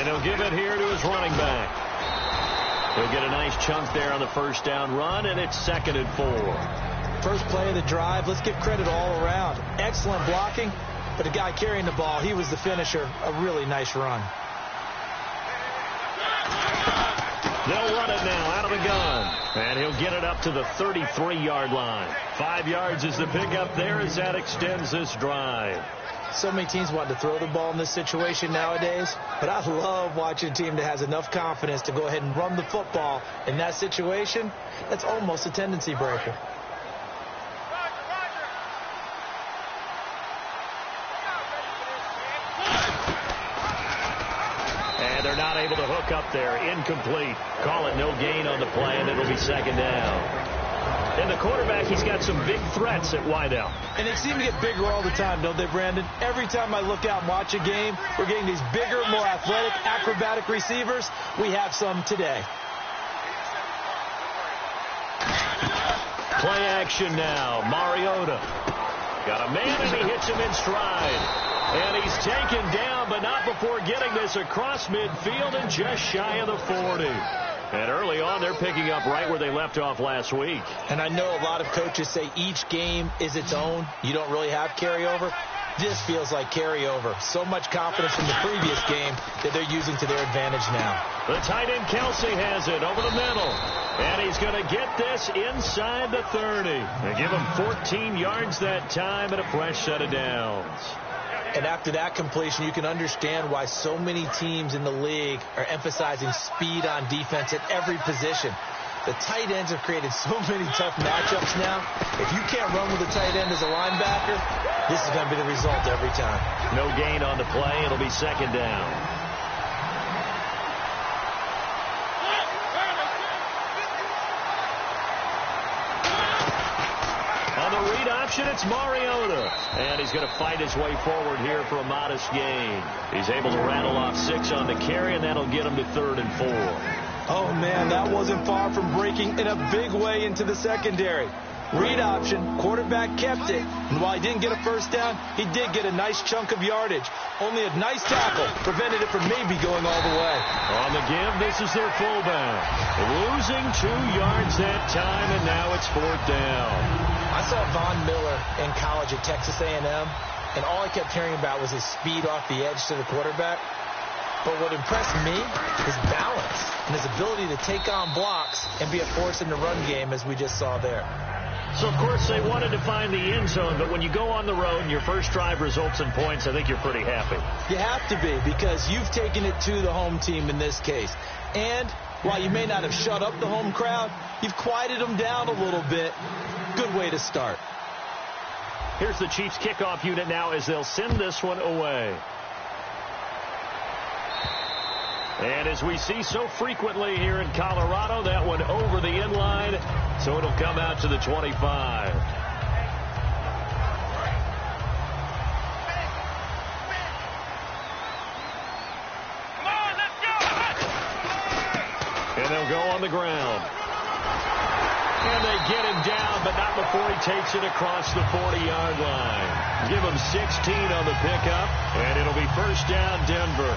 And he'll give it here to his running back. He'll get a nice chunk there on the first down run, and it's 2nd and 4. First play of the drive, let's give credit all around. Excellent blocking, but the guy carrying the ball, he was the finisher. A really nice run. They'll run it now out of the gun. And he'll get it up to the 33-yard line. 5 yards is the pickup there as that extends this drive. So many teams want to throw the ball in this situation nowadays, but I love watching a team that has enough confidence to go ahead and run the football in that situation. That's almost a tendency breaker. And they're not able to hook up there. Incomplete. Call it no gain on the play, and it'll be 2nd down. And the quarterback, he's got some big threats at wideout. And they seem to get bigger all the time, don't they, Brandon? Every time I look out and watch a game, we're getting these bigger, more athletic, acrobatic receivers. We have some today. Play action now. Mariota. Got a man, and he hits him in stride. And he's taken down, but not before getting this across midfield and just shy of the 40. And early on, they're picking up right where they left off last week. And I know a lot of coaches say each game is its own. You don't really have carryover. This feels like carryover. So much confidence from the previous game that they're using to their advantage now. The tight end Kelsey has it over the middle. And he's going to get this inside the 30. They give him 14 yards that time and a fresh set of downs. And after that completion, you can understand why so many teams in the league are emphasizing speed on defense at every position. The tight ends have created so many tough matchups now. If you can't run with a tight end as a linebacker, this is going to be the result every time. No gain on the play. It'll be 2nd down. On the read option, it's Mariota. And he's going to fight his way forward here for a modest gain. He's able to rattle off 6 on the carry, and that'll get him to 3rd and 4. Oh, man, that wasn't far from breaking in a big way into the secondary. Read option, quarterback kept it, and while he didn't get a first down, he did get a nice chunk of yardage. Only a nice tackle prevented it from maybe going all the way. On the give, this is their fullback. Losing 2 yards that time, and now it's 4th down. I saw Von Miller in college at Texas A&M, and all I kept hearing about was his speed off the edge to the quarterback. But what impressed me is balance and his ability to take on blocks and be a force in the run game, as we just saw there. So, of course, they wanted to find the end zone, but when you go on the road and your first drive results in points, I think you're pretty happy. You have to be, because you've taken it to the home team in this case. And while you may not have shut up the home crowd, you've quieted them down a little bit. Good way to start. Here's the Chiefs kickoff unit now as they'll send this one away. And as we see so frequently here in Colorado, that one over the end line, so it'll come out to the 25. And they'll go on the ground. And they get him down, but not before he takes it across the 40-yard line. Give him 16 on the pickup, and it'll be 1st down, Denver.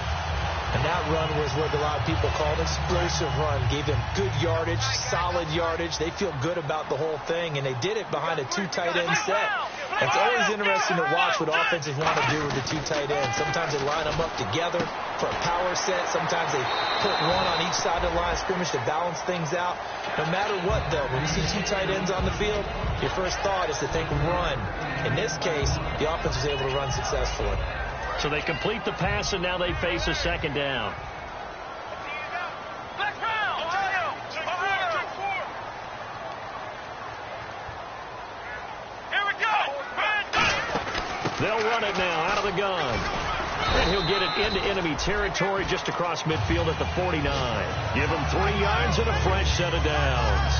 And that run was what a lot of people call an explosive run. Gave them good yardage, solid yardage. They feel good about the whole thing, and they did it behind a 2 tight end set. It's always interesting to watch what offenses want to do with the 2 tight ends. Sometimes they line them up together for a power set. Sometimes they put one on each side of the line of scrimmage to balance things out. No matter what, though, when you see 2 tight ends on the field, your first thought is to think run. In this case, the offense was able to run successfully. So they complete the pass, and now they face a 2nd down. They'll run it now out of the gun. And he'll get it into enemy territory just across midfield at the 49. Give him 3 yards and a fresh set of downs.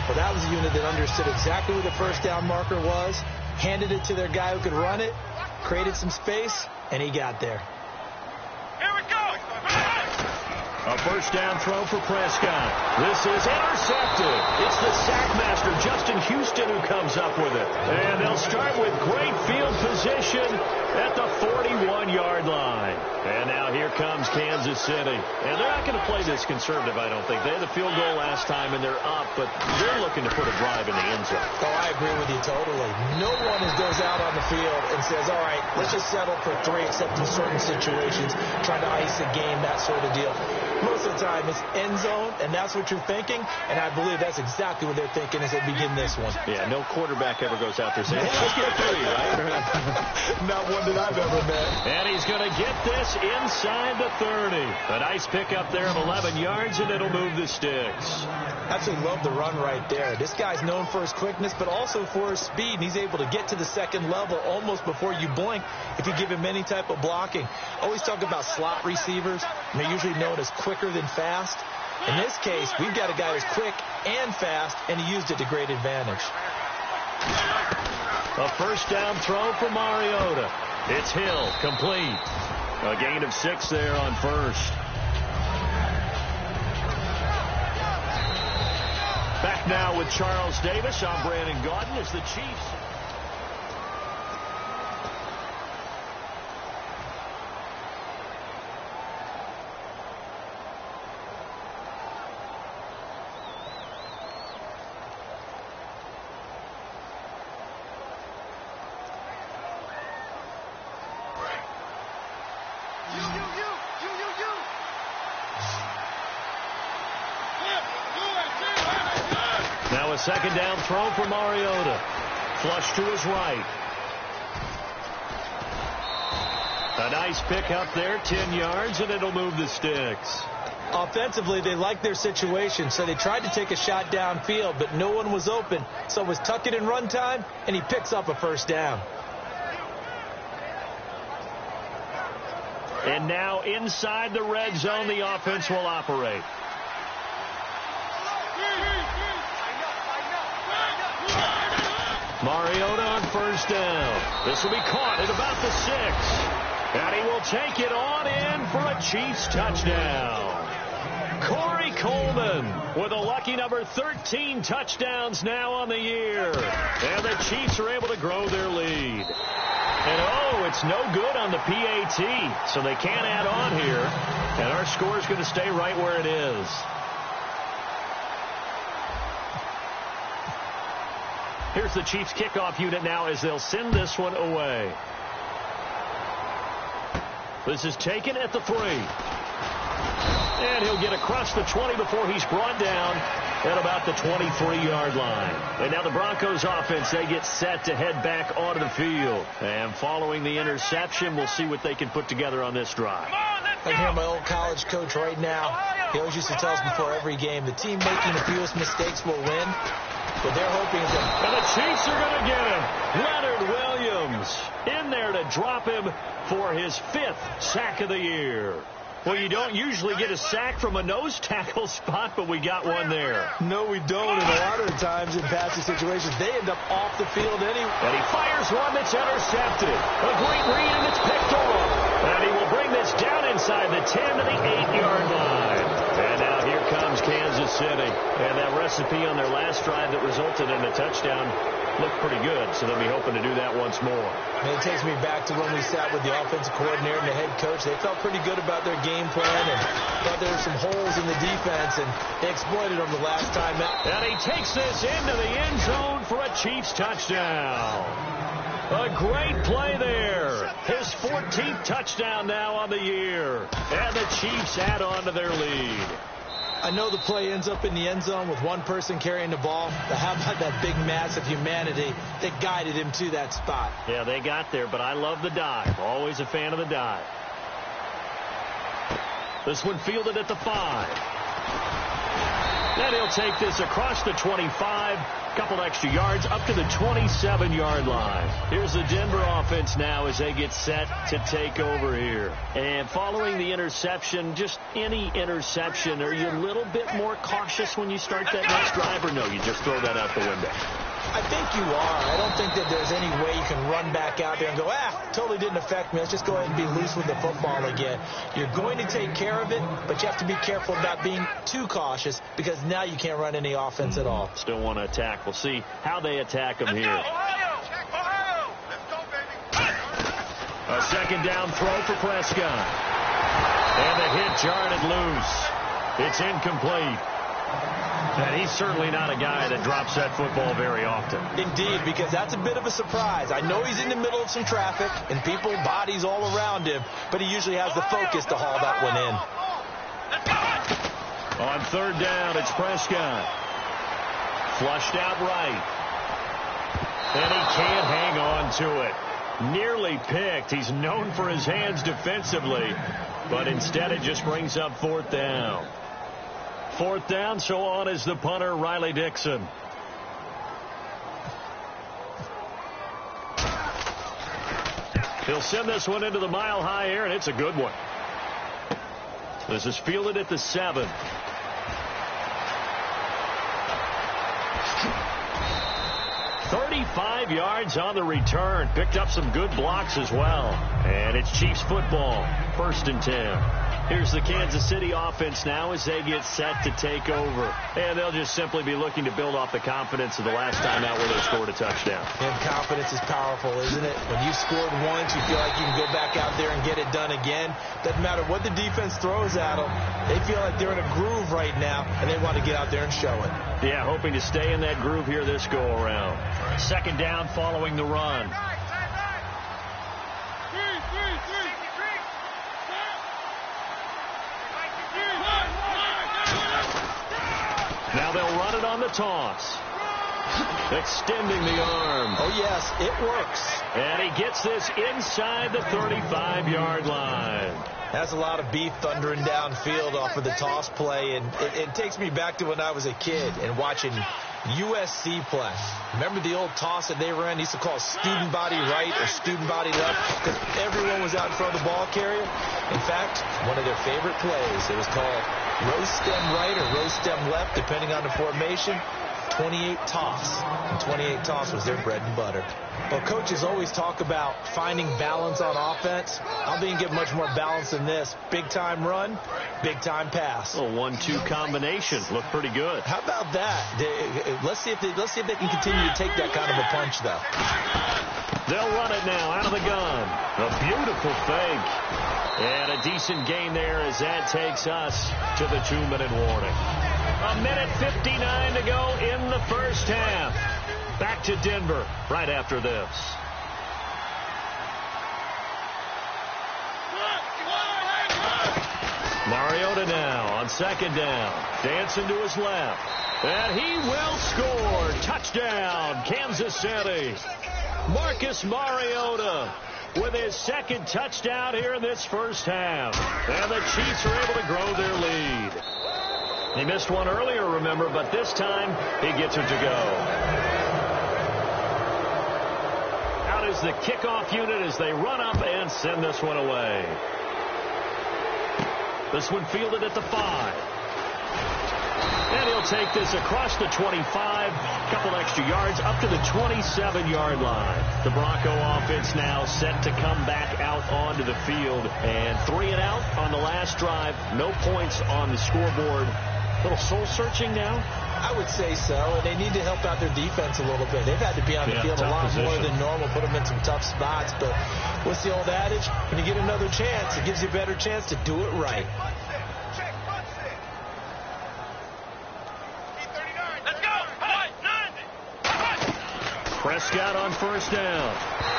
Well, that was a unit that understood exactly where the first down marker was, handed it to their guy who could run it, created some space, and he got there. Here we go. A first down throw for Prescott. This is intercepted. It's the sack master, Justin Houston who comes up with it. And they'll start with great field position at the 41-yard line. And now here comes Kansas City. And they're not going to play this conservative, I don't think. They had the field goal last time, and they're up, but they're looking to put a drive in the end zone. Oh, I agree with you totally. No one goes out on the field and says, all right, let's just settle for 3, except in certain situations, trying to ice a game, that sort of deal. Most of the time, it's end zone, and that's what you're thinking, and I believe that's exactly what they're thinking as they begin this one. Yeah, no quarterback ever goes out there saying, hey, let's get 3, right? Not one that I've ever met. And he's going to get this inside the 30. A nice pickup there of 11 yards, and it'll move the sticks. Absolutely love the run right there. This guy's known for his quickness, but also for his speed, and he's able to get to the second level almost before you blink if you give him any type of blocking. Always talk about slot receivers, and they're usually known as quicker than fast. In this case, we've got a guy who's quick and fast, and he used it to great advantage. A first down throw for Mariota. It's Hill, complete. A gain of 6 there on first. Back now with Charles Davis. I'm Brandon Gaudin as the Chiefs. Now a second down throw for Mariota. Flush to his right. A nice pickup there, 10 yards, and it'll move the sticks. Offensively, they liked their situation, so they tried to take a shot downfield, but no one was open. So it was tuck it in run time, and he picks up a first down. And now inside the red zone, the offense will operate. Mariota on first down. This will be caught at about the 6. And he will take it on in for a Chiefs touchdown. Corey Coleman with a lucky number 13 touchdowns now on the year. And the Chiefs are able to grow their lead. And, oh, it's no good on the PAT, so they can't add on here. And our score is going to stay right where it is. Here's the Chiefs kickoff unit now as they'll send this one away. This is taken at the 3. And he'll get across the 20 before he's brought down at about the 23-yard line. And now the Broncos offense, they get set to head back onto the field. And following the interception, we'll see what they can put together on this drive. I hear my old college coach right now. He always used to tell us before every game, the team making the fewest mistakes will win. But they're hoping that... And the Chiefs are going to get him. Leonard Williams in there to drop him for his 5th sack of the year. Well, you don't usually get a sack from a nose tackle spot, but we got one there. No, we don't. And a lot of the times in passing situations, they end up off the field anyway. And he fires one that's intercepted. A great read, and it's picked off. And he will bring this down inside the 10 to the 8-yard line. And now here comes Kansas City. And that recipe on their last drive that resulted in a touchdown looked pretty good, so they'll be hoping to do that once more. And it takes me back to when we sat with the offensive coordinator and the head coach. They felt pretty good about their game plan and thought there were some holes in the defense, and they exploited them the last time out. And he takes this into the end zone for a Chiefs touchdown. A great play there. His 14th touchdown now on the year. And the Chiefs add on to their lead. I know the play ends up in the end zone with one person carrying the ball, but how about that big mass of humanity that guided him to that spot? Yeah, they got there, but I love the dive. Always a fan of the dive. This one fielded at the 5. Then he'll take this across the 25, couple extra yards, up to the 27-yard line. Here's the Denver offense now as they get set to take over here. And following the interception, just any interception, are you a little bit more cautious when you start that next drive, or no, you just throw that out the window? I think you are. I don't think that there's any way you can run back out there and go, totally didn't affect me. Let's just go ahead and be loose with the football again. You're going to take care of it, but you have to be careful about being too cautious because now you can't run any offense at all. Still want to attack. We'll see how they attack him here. A second down throw for Prescott. And the hit jarred it loose. It's incomplete. And he's certainly not a guy that drops that football very often. Indeed, because that's a bit of a surprise. I know he's in the middle of some traffic and people, bodies all around him, but he usually has the focus to haul that one in. On third down, it's Prescott. Flushed out right. And he can't hang on to it. Nearly picked. He's known for his hands defensively, but instead it just brings up fourth down. Fourth down, so on is the punter, Riley Dixon. He'll send this one into the mile-high air, and it's a good one. This is fielded at the 7. "35 yards on the return. Picked up some good blocks as well. And it's Chiefs football. 1st and 10. Here's the Kansas City offense now as they get set to take over. And they'll just simply be looking to build off the confidence of the last time out where they scored a touchdown. And confidence is powerful, isn't it? When you scored once, you feel like you can go back out there and get it done again. Doesn't matter what the defense throws at them. They feel like they're in a groove right now, and they want to get out there and show it. Yeah, hoping to stay in that groove here this go-around. Second down following the run. Now they'll run it on the toss. Extending the arm. Oh, yes, it works. And he gets this inside the 35-yard line. That's a lot of beef thundering downfield off of the toss play, and it takes me back to when I was a kid and watching USC play. Remember the old toss that they ran? They used to call student body right or student body left because everyone was out in front of the ball carrier. In fact, one of their favorite plays, it was called rose stem right or rose stem left, depending on the formation. 28 toss. And 28 toss was their bread and butter. Well, coaches always talk about finding balance on offense. I think you get much more balance than this. Big-time run, big-time pass. A 1-2 combination. Look pretty good. How about that? Let's see if they can continue to take that kind of a punch, though. They'll run it now out of the gun. A beautiful fake. And a decent gain there as that takes us to the 2-minute warning. 1:59 to go in the first half. Back to Denver right after this. Mariota now on second down. Dancing to his left. And he will score. Touchdown, Kansas City. Marcus Mariota with his second touchdown here in this first half. And the Chiefs are able to grow their lead. He missed one earlier, remember, but this time he gets it to go. Out is the kickoff unit as they run up and send this one away. This one fielded at the 5. And he'll take this across the 25, a couple extra yards, up to the 27-yard line. The Bronco offense now set to come back out onto the field. And 3 and out on the last drive. No points on the scoreboard. A little soul-searching now? I would say so, and they need to help out their defense a little bit. They've had to be on the field a lot more than normal, put them in some tough spots. But what's the old adage? When you get another chance, it gives you a better chance to do it right. Prescott on first down.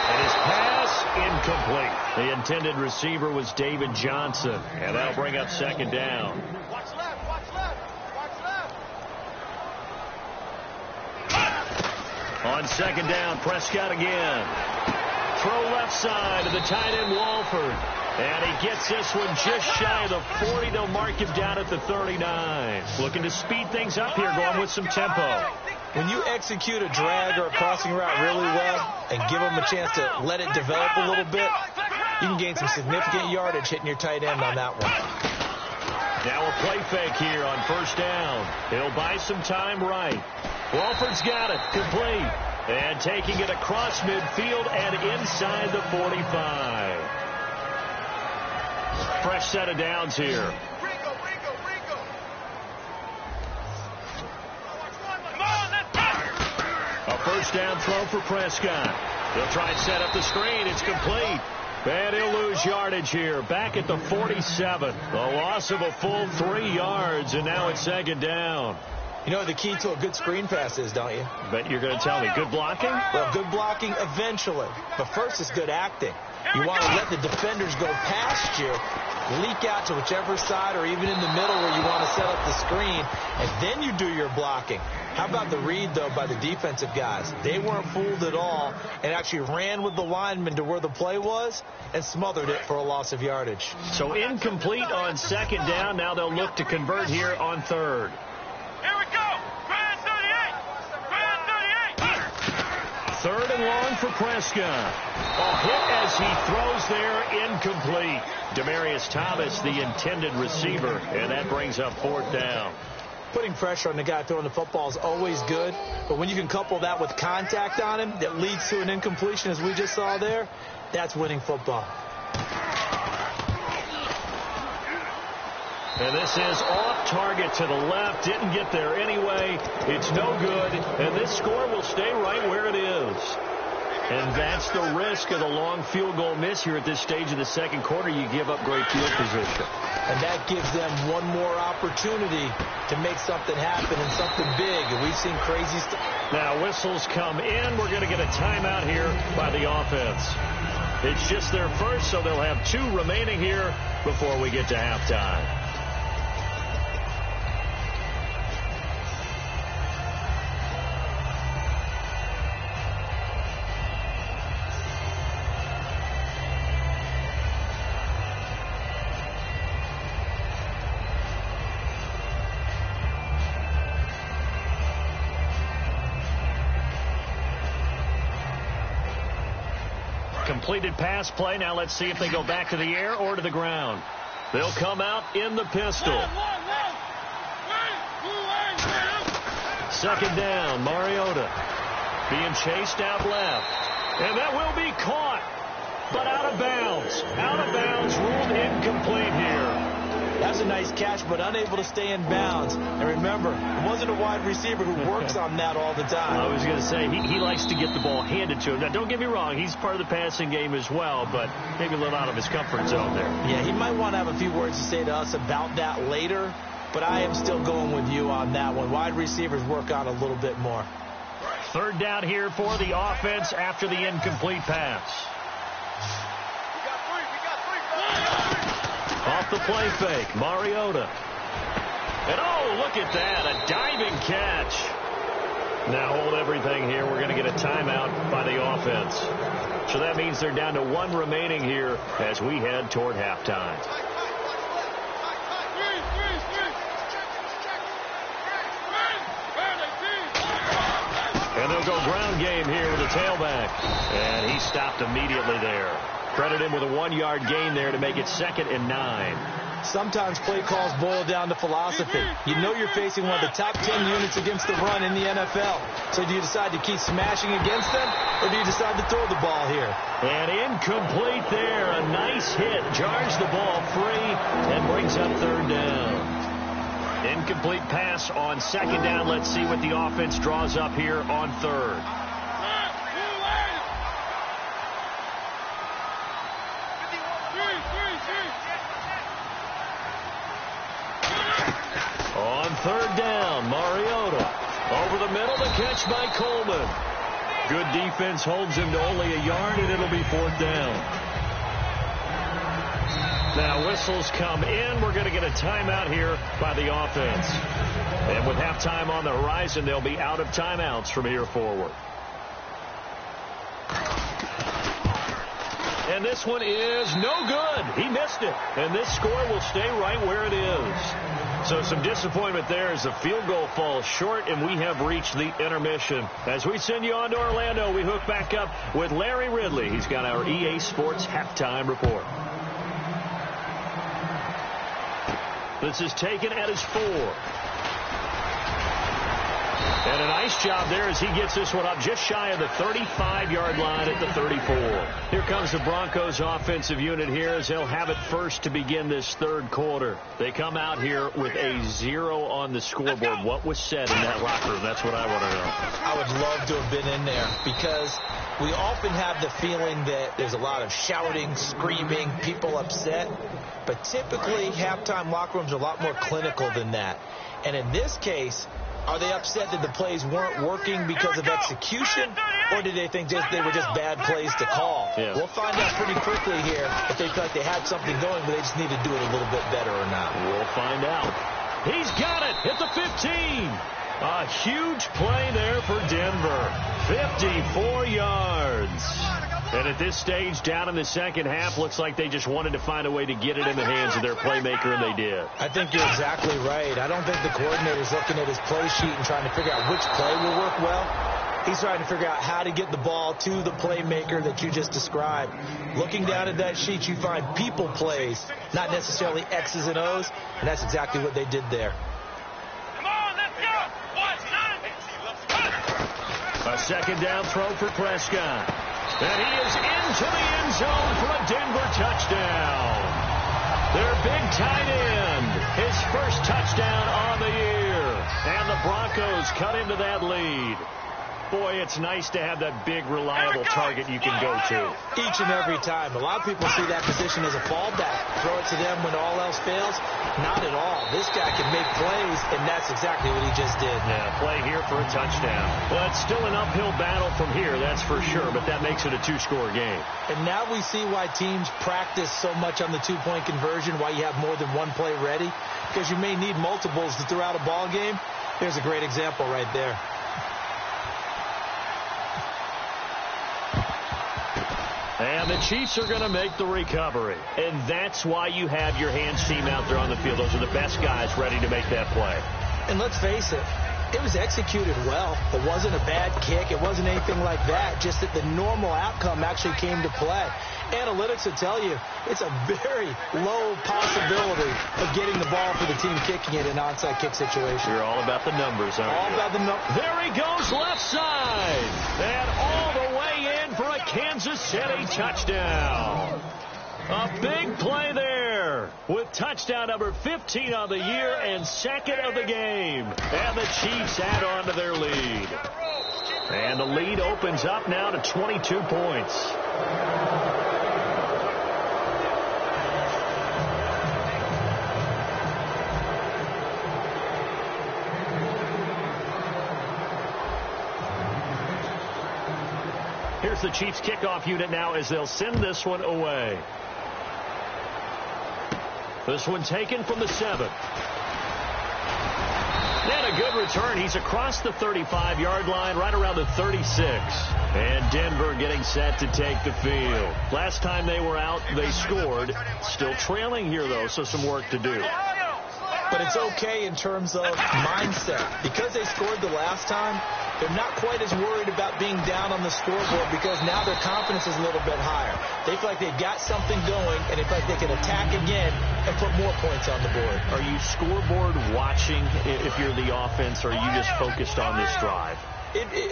And his pass incomplete. The intended receiver was David Johnson. And that'll bring up second down. Watch left, watch left, watch left. On second down, Prescott again. Throw left side to the tight end, Walford. And he gets this one just shy of the 40. They'll mark him down at the 39. Looking to speed things up here, going with some tempo. When you execute a drag or a crossing route really well and give them a chance to let it develop a little bit, you can gain some significant yardage hitting your tight end on that one. Now a play fake here on first down. He'll buy some time right. Walford's got it. Complete. And taking it across midfield and inside the 45. Fresh set of downs here. A first down throw for Prescott. He'll try and set up the screen. It's complete. And he'll lose yardage here. Back at the 47. A loss of a full 3 yards, and now it's second down. You know what the key to a good screen pass is, don't you? But you're going to tell me good blocking? Well, good blocking eventually. But first it's good acting. You want to let the defenders go past you, leak out to whichever side or even in the middle where you want to set up the screen, and then you do your blocking. How about the read, though, by the defensive guys? They weren't fooled at all and actually ran with the lineman to where the play was and smothered it for a loss of yardage. So incomplete on second down. Now they'll look to convert here on third. Here we go. Grand 38. Grand 38. Third and long for Prescott. A hit as he throws there, incomplete. Demaryius Thomas, the intended receiver, and that brings up fourth down. Putting pressure on the guy throwing the football is always good, but when you can couple that with contact on him that leads to an incompletion, as we just saw there, that's winning football. And this is off target to the left. Didn't get there anyway. It's no good. And this score will stay right where it is. And that's the risk of the long field goal miss here at this stage of the second quarter. You give up great field position. And that gives them one more opportunity to make something happen and something big. And we've seen crazy stuff. Now whistles come in. We're going to get a timeout here by the offense. It's just their first, so they'll have 2 remaining here before we get to halftime. Completed pass play. Now let's see if they go back to the air or to the ground. They'll come out in the pistol. Second down, Mariota being chased out left. And that will be caught, but out of bounds. Out of bounds, ruled incomplete here. That's a nice catch, but unable to stay in bounds. And remember, it wasn't a wide receiver who works on that all the time. I was going to say, he likes to get the ball handed to him. Now, don't get me wrong, he's part of the passing game as well, but maybe a little out of his comfort zone there. Yeah, he might want to have a few words to say to us about that later, but I am still going with you on that one. Wide receivers work on a little bit more. Third down here for the offense after the incomplete pass. Off the play fake, Mariota. And oh, look at that, a diving catch. Now hold everything here. We're going to get a timeout by the offense. So that means they're down to 1 remaining here as we head toward halftime. And they'll go ground game here with a tailback. And he stopped immediately there. Credit him with a 1-yard gain there to make it 2nd and 9. Sometimes play calls boil down to philosophy. You know you're facing one of the top 10 units against the run in the NFL. So do you decide to keep smashing against them, or do you decide to throw the ball here? And incomplete there. A nice hit. Jars the ball free and brings up third down. Incomplete pass on second down. Let's see what the offense draws up here on third. On third down, Mariota. Over the middle, the catch by Coleman. Good defense holds him to only a yard, and it'll be 4th down. Now whistles come in. We're going to get a timeout here by the offense. And with halftime on the horizon, they'll be out of timeouts from here forward. And this one is no good. He missed it. And this score will stay right where it is. So some disappointment there as the field goal falls short, and we have reached the intermission. As we send you on to Orlando, we hook back up with Larry Ridley. He's got our EA Sports halftime report. This is taken at his 4. And a nice job there as he gets this one up just shy of the 35-yard line at the 34. Here comes the Broncos offensive unit here as they'll have it first to begin this third quarter. They come out here with a 0 on the scoreboard. What was said in that locker room? That's what I want to know. I would love to have been in there because we often have the feeling that there's a lot of shouting, screaming, people upset. But typically, halftime locker rooms are a lot more clinical than that. And in this case, are they upset that the plays weren't working because of execution, or did they think they were just bad plays to call? Yeah. We'll find out pretty quickly here if they feel like they had something going, but they just need to do it a little bit better or not. We'll find out. He's got it at the 15. A huge play there for Denver. 54 yards. And at this stage, down in the second half, looks like they just wanted to find a way to get it in the hands of their playmaker, and they did. I think you're exactly right. I don't think the coordinator's looking at his play sheet and trying to figure out which play will work well. He's trying to figure out how to get the ball to the playmaker that you just described. Looking down at that sheet, you find people plays, not necessarily X's and O's, and that's exactly what they did there. Come on, let's go. A second down throw for Prescott. And he is into the end zone for a Denver touchdown. Their big tight end, his first touchdown on the year. And the Broncos cut into that lead. Boy, it's nice to have that big, reliable target you can go to. Each and every time. A lot of people see that position as a fallback. Throw it to them when all else fails. Not at all. This guy can make plays, and that's exactly what he just did. Yeah, play here for a touchdown. Well, it's still an uphill battle from here, that's for sure, but that makes it a two-score game. And now we see why teams practice so much on the two-point conversion, why you have more than one play ready, because you may need multiples to throw out a ball game. There's a great example right there. And the Chiefs are going to make the recovery. And that's why you have your hands team out there on the field. Those are the best guys ready to make that play. And let's face it, it was executed well. It wasn't a bad kick. It wasn't anything like that. Just that the normal outcome actually came to play. Analytics will tell you it's a very low possibility of getting the ball for the team kicking it in an onside kick situation. You're all about the numbers, aren't you? All about the numbers. There he goes, left side. And all the way in for a Kansas City touchdown. A big play there with touchdown number 15 on the year and second of the game. And the Chiefs add on to their lead. And the lead opens up now to 22 points. Here's the Chiefs kickoff unit now as they'll send this one away. This one taken from the 7. And a good return. He's across the 35-yard line, right around the 36. And Denver getting set to take the field. Last time they were out, they scored. Still trailing here, though, so some work to do. But it's okay in terms of mindset. Because they scored the last time, they're not quite as worried about being down on the scoreboard because now their confidence is a little bit higher. They feel like they've got something going, and they feel like they can attack again and put more points on the board. Are you scoreboard watching if you're the offense, or are you just focused on this drive?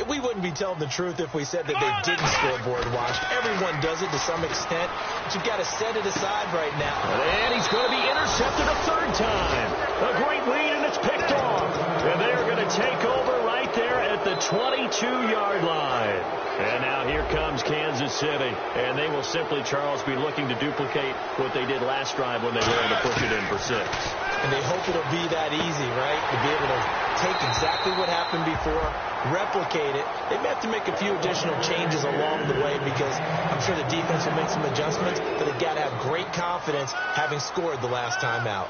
We wouldn't be telling the truth if we said that they didn't scoreboard watch. Everyone does it to some extent, but you've got to set it aside right now. And he's going to be intercepted a third time. A great lead, and it's picked off. And they're going to take over right there at the 22-yard line. And now here comes Kansas City. And they will simply, Charles, be looking to duplicate what they did last drive when they were able to push it in for 6. And they hope it'll be that easy, right? To be able to take exactly what happened before, replicate it. They may have to make a few additional changes along the way because I'm sure the defense will make some adjustments, but they've got to have great confidence having scored the last time out.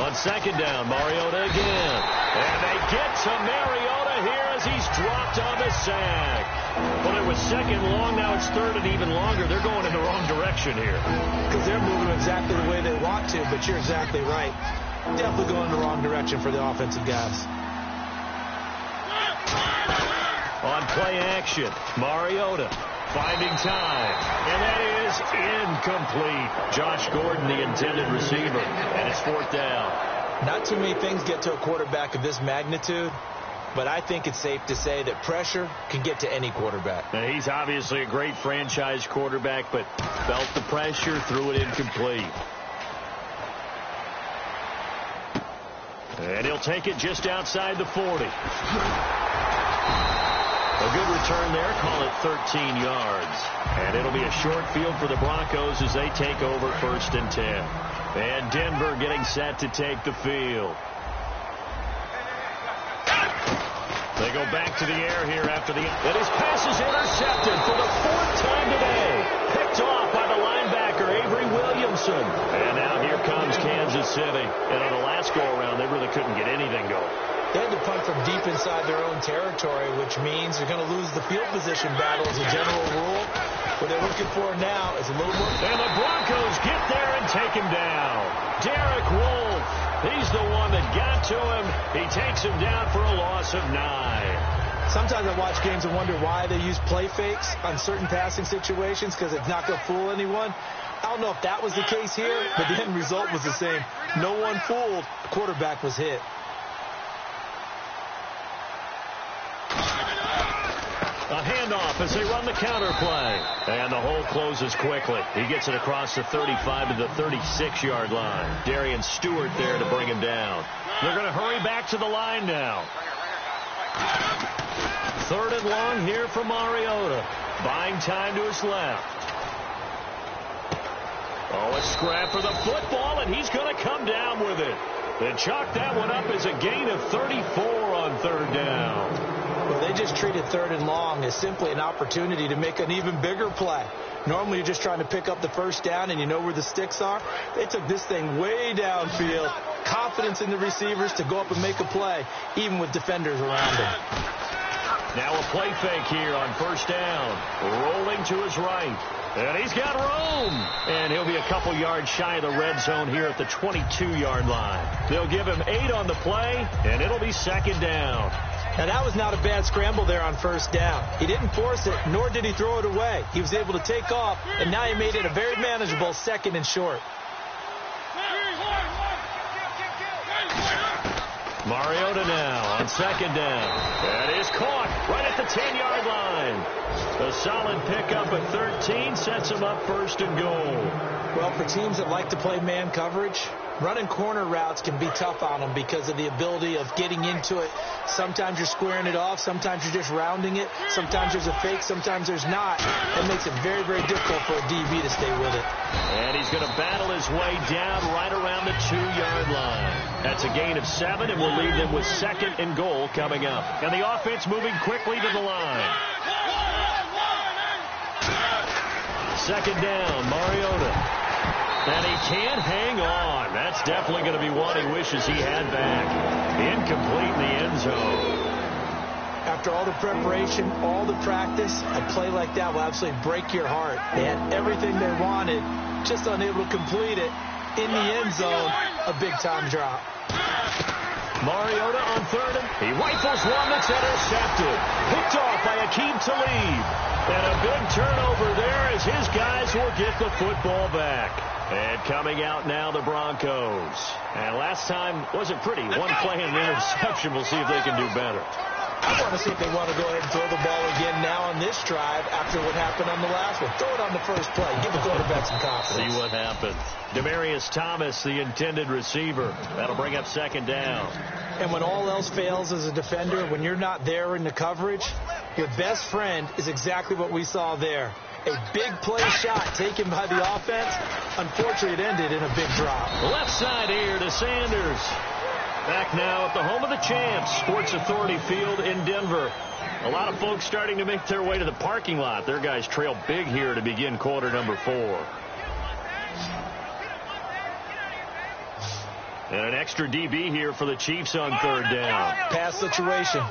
On second down, Mariota again. And they get to Mariota here as he's dropped on the sack. Well, it was second long, now it's third and even longer. They're going in the wrong direction here. Because they're moving exactly the way they want to, but you're exactly right. Definitely going in the wrong direction for the offensive guys. On play action, Mariota finding time. And that is incomplete. Josh Gordon, the intended receiver. And it's fourth down. Not too many things get to a quarterback of this magnitude, but I think it's safe to say that pressure can get to any quarterback. Now, he's obviously a great franchise quarterback, but felt the pressure, threw it incomplete. And he'll take it just outside the 40. A good return there, call it 13 yards. And it'll be a short field for the Broncos as they take over 1st and 10. And Denver getting set to take the field. They go back to the air here after the... And his pass is intercepted for the 4th time today. Picked off by the linebacker, Avery Williamson. And now here comes Kansas City. And on the last go-around, they really couldn't get anything going. They had to punt from deep inside their own territory, which means they're going to lose the field position battle as a general rule. What they're looking for now is a little more... And the Broncos get there and take him down. Derek Wolfe, he's the one that got to him. He takes him down for a loss of 9. Sometimes I watch games and wonder why they use play fakes on certain passing situations, because it's not going to fool anyone. I don't know if that was the case here, but the end result was the same. No one fooled. The quarterback was hit. A handoff as they run the counter play. And the hole closes quickly. He gets it across the 35 to the 36-yard line. Darian Stewart there to bring him down. They're going to hurry back to the line now. 3rd and long here for Mariota. Buying time to his left. Oh, a scrap for the football, and he's going to come down with it. And chalk that one up as a gain of 34 on 3rd down. Well, they just treated 3rd and long as simply an opportunity to make an even bigger play. Normally, you're just trying to pick up the 1st down and you know where the sticks are. They took this thing way downfield. Confidence in the receivers to go up and make a play, even with defenders around them. Now a play fake here on 1st down. Rolling to his right. And he's got room. And he'll be a couple yards shy of the red zone here at the 22-yard line. They'll give him 8 on the play, and it'll be 2nd down. Now, that was not a bad scramble there on 1st down. He didn't force it, nor did he throw it away. He was able to take off, and now he made it a very manageable 2nd and short. Mariota now on 2nd down. That is caught right at the 10-yard line. A solid pickup at 13 sets him up 1st and goal. Well, for teams that like to play man coverage, running corner routes can be tough on them because of the ability of getting into it. Sometimes you're squaring it off. Sometimes you're just rounding it. Sometimes there's a fake. Sometimes there's not. That makes it very, very difficult for a DB to stay with it. And he's going to battle his way down right around the 2-yard line. That's a gain of 7, and we'll leave them with 2nd and goal coming up. And the offense moving quickly to the line. 2nd down, Mariota. And he can't hang on. That's definitely going to be one he wishes he had back. Incomplete in the end zone. After all the preparation, all the practice, a play like that will absolutely break your heart. They had everything they wanted, just unable to complete it. In the end zone, a big-time drop. Mariota on 3rd. He rifles one that's intercepted. Picked off by Aqib Talib. And a big turnover there as his guys will get the football back. And coming out now, the Broncos. And last time wasn't pretty. One play and an interception. We'll see if they can do better. I want to see if they want to go ahead and throw the ball again now on this drive after what happened on the last one. Throw it on the first play. Give the quarterback some confidence. See what happens. Demaryius Thomas, the intended receiver. That'll bring up 2nd down. And when all else fails as a defender, when you're not there in the coverage, your best friend is exactly what we saw there. A big play shot taken by the offense. Unfortunately, it ended in a big drop. Left side here to Sanders. Back now at the home of the champs, Sports Authority Field in Denver. A lot of folks starting to make their way to the parking lot. Their guys trail big here to begin quarter number 4. And an extra DB here for the Chiefs on 3rd down. Pass situation.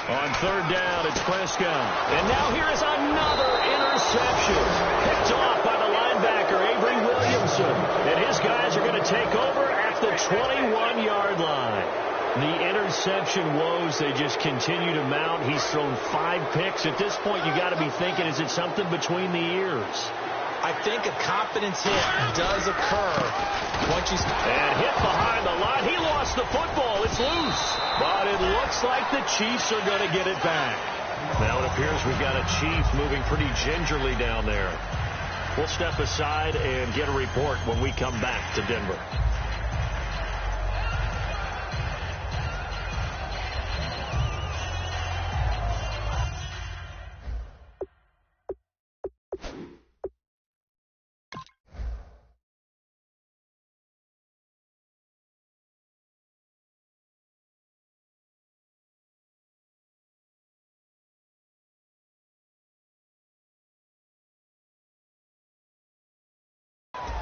On 3rd down, it's Prescott. And now here is another interception. interception. Picked off by the linebacker, Avery Williamson. And his guys are going to take over at the 21-yard line. The interception woes, they just continue to mount. He's thrown 5 picks. At this point, you got to be thinking, is it something between the ears? I think a confidence hit does occur once you... And hit behind the line. He lost the football. It's loose. But it looks like the Chiefs are going to get it back. Now it appears we've got a Chief moving pretty gingerly down there. We'll step aside and get a report when we come back to Denver.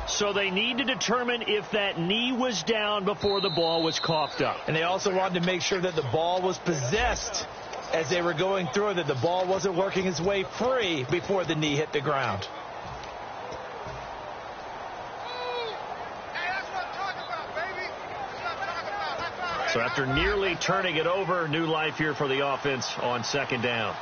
So they need to determine if that knee was down before the ball was coughed up. And they also wanted to make sure that the ball was possessed as they were going through, that the ball wasn't working its way free before the knee hit the ground. So after nearly turning it over, new life here for the offense on second down.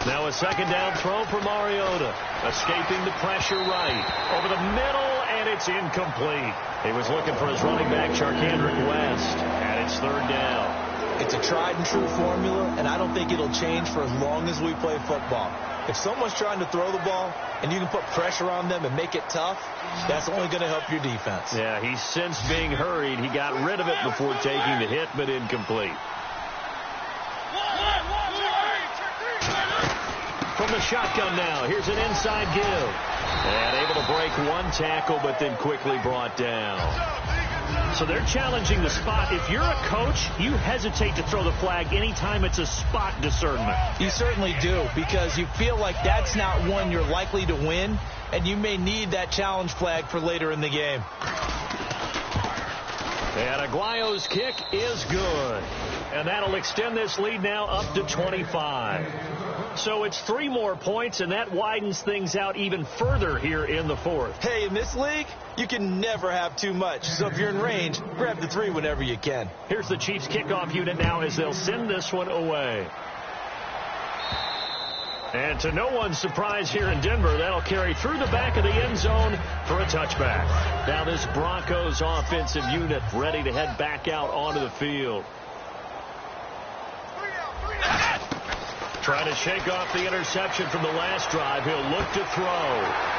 Now a second down throw for Mariota. Escaping the pressure right. Over the middle, and it's incomplete. He was looking for his running back, Charkandrick West. And it's third down. It's a tried and true formula, and I don't think it'll change for as long as we play football. If someone's trying to throw the ball and you can put pressure on them and make it tough, that's only going to help your defense. Yeah, he's since being hurried. He got rid of it before taking the hit, but incomplete. From the shotgun now, here's an inside give. And able to break one tackle, but then quickly brought down. So they're challenging the spot. If you're a coach, you hesitate to throw the flag anytime it's a spot discernment. You certainly do, because you feel like that's not one you're likely to win, and you may need that challenge flag for later in the game. And Aguayo's kick is good. And that'll extend this lead now up to 25. So it's 3 more points, and that widens things out even further here in the fourth. Hey, in this league, you can never have too much. So if you're in range, grab the 3 whenever you can. Here's the Chiefs kickoff unit now as they'll send this one away. And to no one's surprise here in Denver, that'll carry through the back of the end zone for a touchback. Now this Broncos offensive unit ready to head back out onto the field. Trying to shake off the interception from the last drive. He'll look to throw.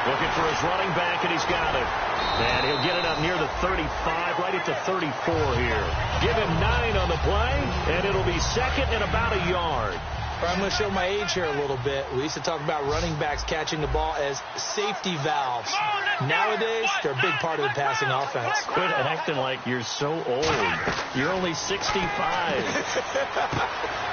Looking for his running back, and he's got it. And he'll get it up near the 35, right at the 34 here. Give him 9 on the play, and it'll be second and about a yard. I'm going to show my age here a little bit. We used to talk about running backs catching the ball as safety valves. Nowadays, they're a big part of the passing offense. Quit acting like you're so old. You're only 65.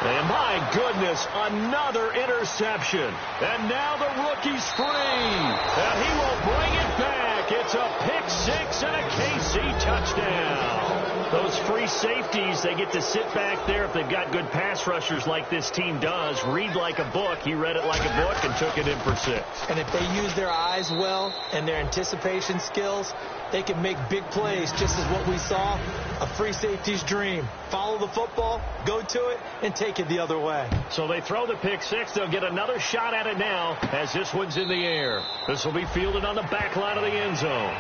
And my goodness, another interception. And now the rookie's free. And he will bring it back. It's a pick 6 and a KC touchdown. Those free safeties, they get to sit back there if they've got good pass rushers like this team does. Read like a book. He read it like a book and took it in for 6. And if they use their eyes well and their anticipation skills, they can make big plays, just as what we saw, a free safety's dream. Follow the football, go to it, and take it the other way. So they throw the pick 6. They'll get another shot at it now as this one's in the air. This will be fielded on the back line of the end zone.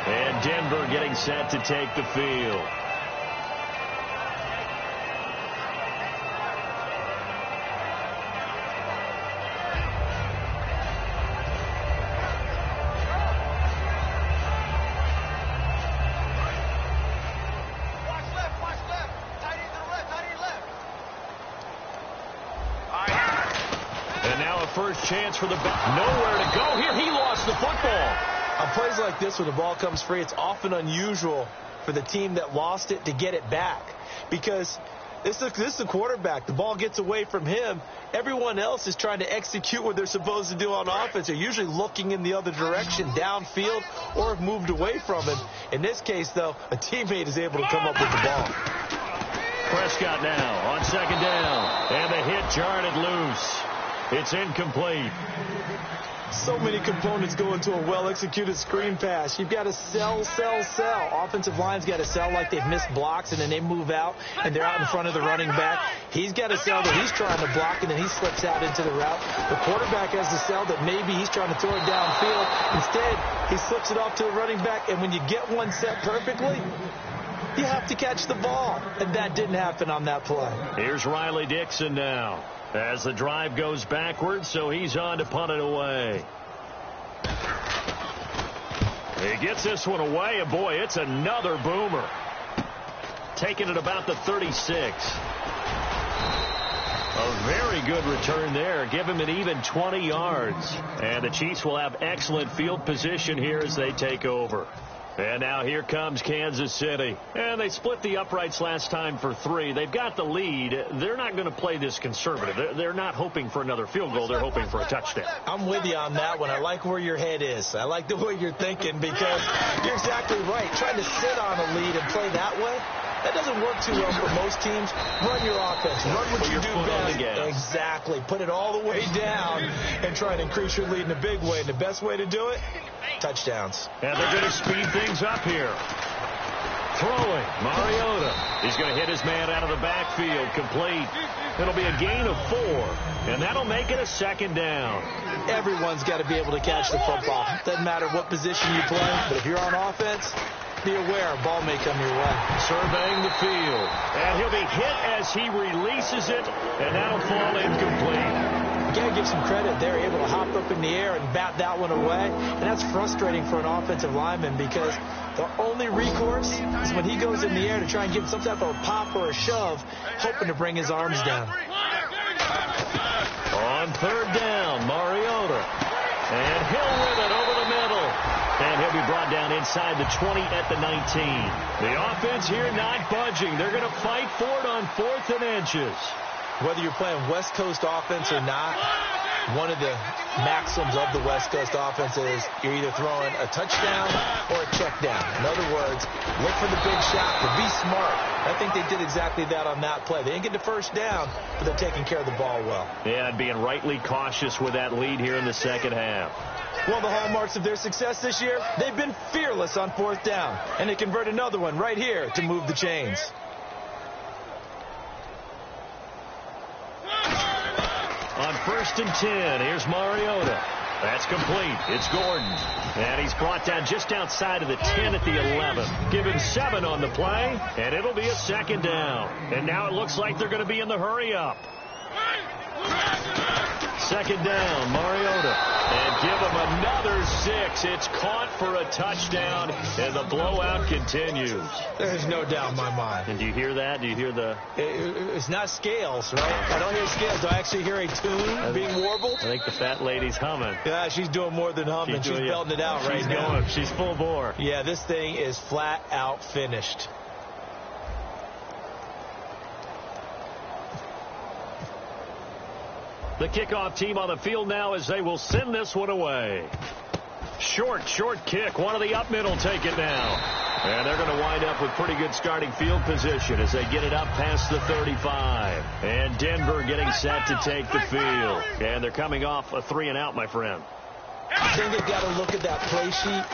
And Denver getting set to take the field. First chance for the back. Nowhere to go here. He lost the football. On plays like this where the ball comes free, it's often unusual for the team that lost it to get it back, because This is the quarterback. The ball gets away from him. Everyone else is trying to execute what they're supposed to do on offense. They're usually looking in the other direction, downfield, or have moved away from him. In this case, though, a teammate is able to come up with the ball. Prescott now on second down. And the hit jarred it loose. It's incomplete. So many components go into a well-executed screen pass. You've got to sell. Offensive line's got to sell like they've missed blocks, and then they move out, and they're out in front of the running back. He's got to sell that he's trying to block, and then he slips out into the route. The quarterback has to sell that maybe he's trying to throw it downfield. Instead, he slips it off to the running back, and when you get one set perfectly, you have to catch the ball, and that didn't happen on that play. Here's Riley Dixon now as the drive goes backwards, so he's on to punt it away. He gets this one away, and boy, it's another boomer. Taking it about the 36. A very good return there. Give him an even 20 yards. And the Chiefs will have excellent field position here as they take over. And now here comes Kansas City. And they split the uprights last time for 3. They've got the lead. They're not going to play this conservative. They're not hoping for another field goal. They're hoping for a touchdown. I'm with you on that one. I like where your head is. I like the way you're thinking because you're exactly right. Trying to sit on a lead and play that way, that doesn't work too well for most teams. Run your offense. Run what you do best. Exactly. Put it all the way down and try to increase your lead in a big way. And the best way to do it, touchdowns. And they're going to speed things up here. Throwing. Mariota. He's going to hit his man out of the backfield. Complete. It'll be a gain of 4. And that'll make it a second down. Everyone's got to be able to catch the football. Doesn't matter what position you play, but if you're on offense, be aware a ball may come your way. Surveying the field. And he'll be hit as he releases it, and that'll fall incomplete. You got to give some credit. They're able to hop up in the air and bat that one away. And that's frustrating for an offensive lineman because the only recourse is when he goes in the air to try and give some type of a pop or a shove, hoping to bring his arms down. On third down, Mariota. And Hill with it over the middle. And he'll be brought down inside the 20 at the 19. The offense here not budging. They're going to fight for it on 4th and inches. Whether you're playing West Coast offense or not, one of the maxims of the West Coast offense is you're either throwing a touchdown or a check down. In other words, look for the big shot, but be smart. I think they did exactly that on that play. They didn't get the first down, but they're taking care of the ball well. Yeah, and being rightly cautious with that lead here in the second half. One of the hallmarks of their success this year, they've been fearless on 4th down, and they convert another one right here to move the chains. On 1st and 10, here's Mariota. That's complete. It's Gordon. And he's brought down just outside of the 10 at the 11. Give him 7 on the play, and it'll be a second down. And now it looks like they're going to be in the hurry-up. Second down, Mariota. And give him another 6. It's caught for a touchdown, and the blowout continues. There's no doubt in my mind. And do you hear that? Do you hear the... It's not scales, right? I don't hear scales. Do I actually hear a tune being warbled? I think the fat lady's humming. Yeah, she's doing more than humming. She's belting it out right now. Going. She's full bore. Yeah, this thing is flat out finished. The kickoff team on the field now as they will send this one away. Short kick. One of the up middle take it now. And they're going to wind up with pretty good starting field position as they get it up past the 35. And Denver getting set to take the field. And they're coming off a 3-and-out, my friend. I think they've got to look at that play sheet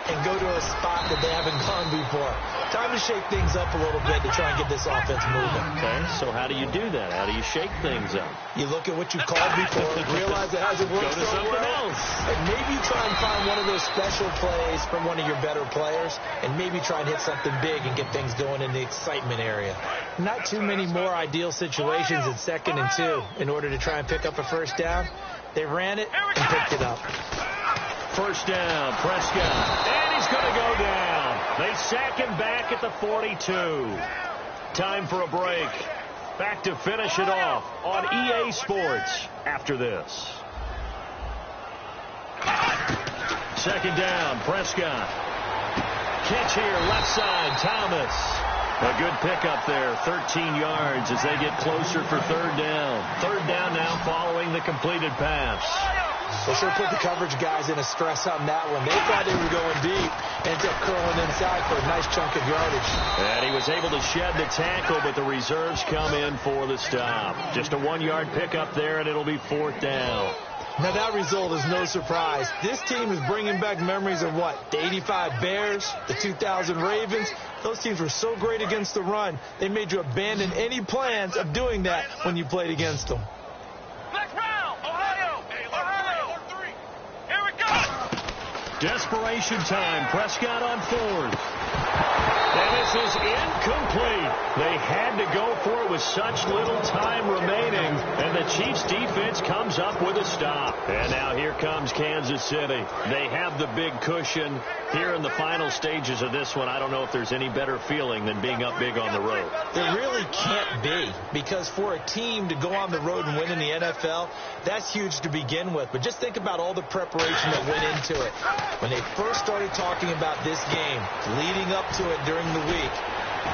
and go to a spot that they haven't gone before. Time to shake things up a little bit to try and get this offense moving. Okay, so how do you do that? How do you shake things up? You look at what you called before, realize it hasn't worked Go to something else. And maybe try and find one of those special plays from one of your better players, and maybe try and hit something big and get things going in the excitement area. Not too many more ideal situations at 2nd and 2 in order to try and pick up a first down. They ran it and picked it up. First down, Prescott. And he's going to go down. They sack him back at the 42. Time for a break. Back to finish it off on EA Sports after this. Second down, Prescott. Catch here, left side, Thomas. A good pickup there, 13 yards as they get closer for third down. Third down now following the completed pass. They sure put the coverage guys in a stress on that one. They thought they were going deep. Ends up curling inside for a nice chunk of yardage. And he was able to shed the tackle, but the reserves come in for the stop. Just a 1-yard pickup there, and it'll be fourth down. Now, that result is no surprise. This team is bringing back memories of what? The 85 Bears, the 2000 Ravens. Those teams were so great against the run, they made you abandon any plans of doing that when you played against them. Next round, Ohio. Here we go. Desperation time. Prescott on fourth. And this is incomplete. They had to go for it with such little time remaining. And the Chiefs defense comes up with a stop. And now here comes Kansas City. They have the big cushion. Here in the final stages of this one, I don't know if there's any better feeling than being up big on the road. There really can't be, because for a team to go on the road and win in the NFL, that's huge to begin with. But just think about all the preparation that went into it. When they first started talking about this game, leading up to it during the week,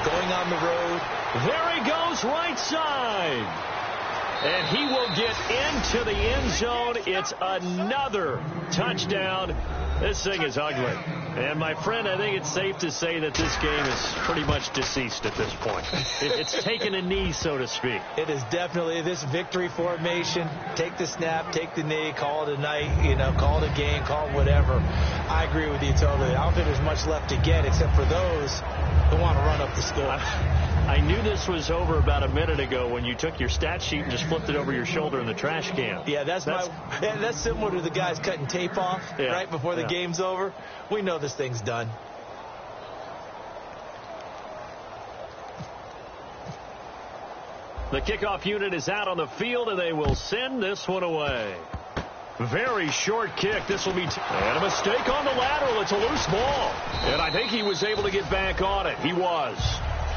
going on the road. There he goes, right side. And he will get into the end zone. It's another touchdown. This thing is ugly. And, my friend, I think it's safe to say that this game is pretty much deceased at this point. It's taken a knee, so to speak. It is definitely this victory formation. Take the snap, take the knee, call it a night, call it a game, call it whatever. I agree with you totally. I don't think there's much left to get except for those who want to run up the score. I knew this was over about a minute ago when you took your stat sheet and just flipped it over your shoulder in the trash can. Yeah, that's similar to the guys cutting tape off right before the game's over. We know this thing's done. The kickoff unit is out on the field, and they will send this one away. Very short kick. This will be and a mistake on the lateral. It's a loose ball. And I think he was able to get back on it. He was.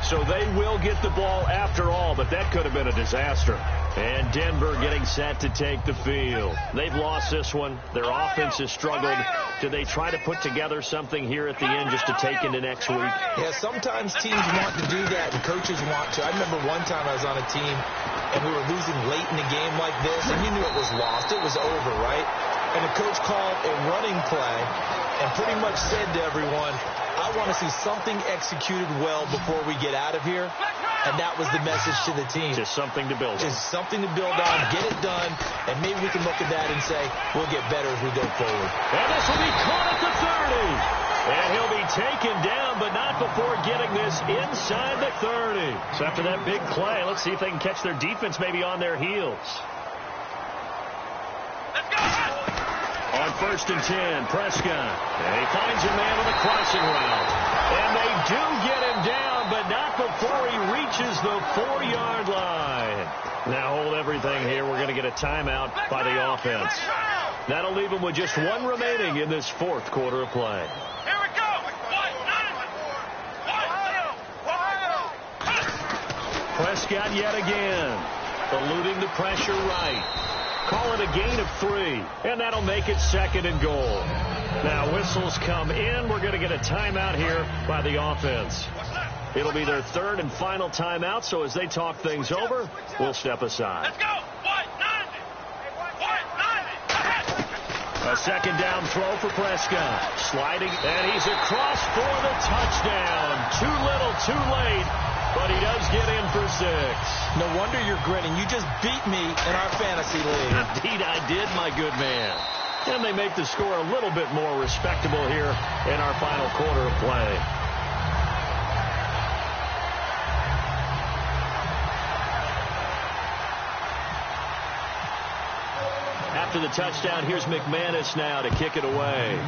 So they will get the ball after all, but that could have been a disaster. And Denver getting set to take the field. They've lost this one. Their offense has struggled. Do they try to put together something here at the end just to take into next week? Yeah, sometimes teams want to do that, and coaches want to. I remember one time I was on a team, and we were losing late in a game like this, and you knew it was lost. It was over, right? And the coach called a running play and pretty much said to everyone, I want to see something executed well before we get out of here. And that was the message to the team. Just something to build on. Just something to build on, get it done, and maybe we can look at that and say, we'll get better as we go forward. And this will be caught at the 30. And he'll be taken down, but not before getting this inside the 30. So after that big play, let's see if they can catch their defense maybe on their heels. On 1st and 10, Prescott. And he finds a man on the crossing route. And they do get him down, but not before he reaches the 4-yard line. Now hold everything here. We're going to get a timeout by the offense. That'll leave them with just one remaining in this fourth quarter of play. Here we go. Prescott yet again. Eluding the pressure right. Call it a gain of 3, and that'll make it 2nd and goal. Now whistles come in. We're going to get a timeout here by the offense. It'll be their 3rd and final timeout, so as they talk things over, we'll step aside. Let's go. A 2nd down throw for Prescott. Sliding, and he's across for the touchdown. Too little, too late. But he does get in for 6. No wonder you're grinning. You just beat me in our fantasy league. Indeed, I did, my good man. And they make the score a little bit more respectable here in our final quarter of play. After the touchdown, here's McManus now to kick it away.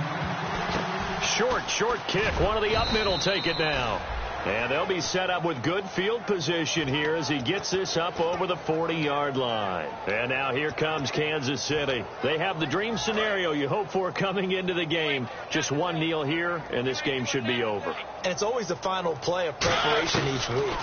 Short kick. One of the up men will take it now. And they'll be set up with good field position here as he gets this up over the 40-yard line. And now here comes Kansas City. They have the dream scenario you hope for coming into the game. Just one kneel here, and this game should be over. And it's always the final play of preparation each week.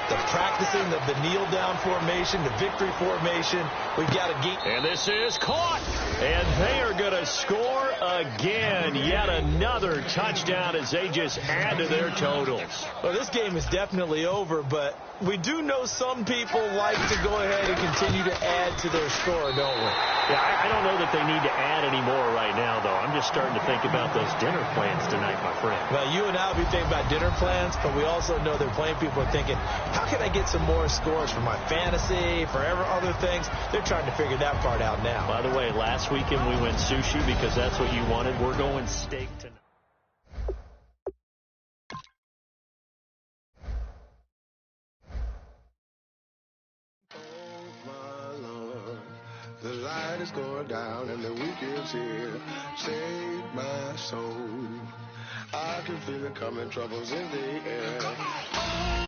The practicing of the kneel-down formation, the victory formation. We've got to get. And this is caught. And they are going to score again. Yet another touchdown as they just add to their totals. Well, this game is definitely over, but we do know some people like to go ahead and continue to add to their score, don't we? Yeah, I don't know that they need to add any more right now, though. I'm just starting to think about those dinner plans tonight, my friend. Well, you and I will be thinking about dinner plans, but we also know that plenty of people are thinking, how can I get some more scores for my fantasy, for other things? They're trying to figure that part out now. By the way, last weekend we went sushi because that's what you wanted. We're going steak tonight. The light is going down and the weekend's here. Save my soul. I can feel it coming, troubles in the air.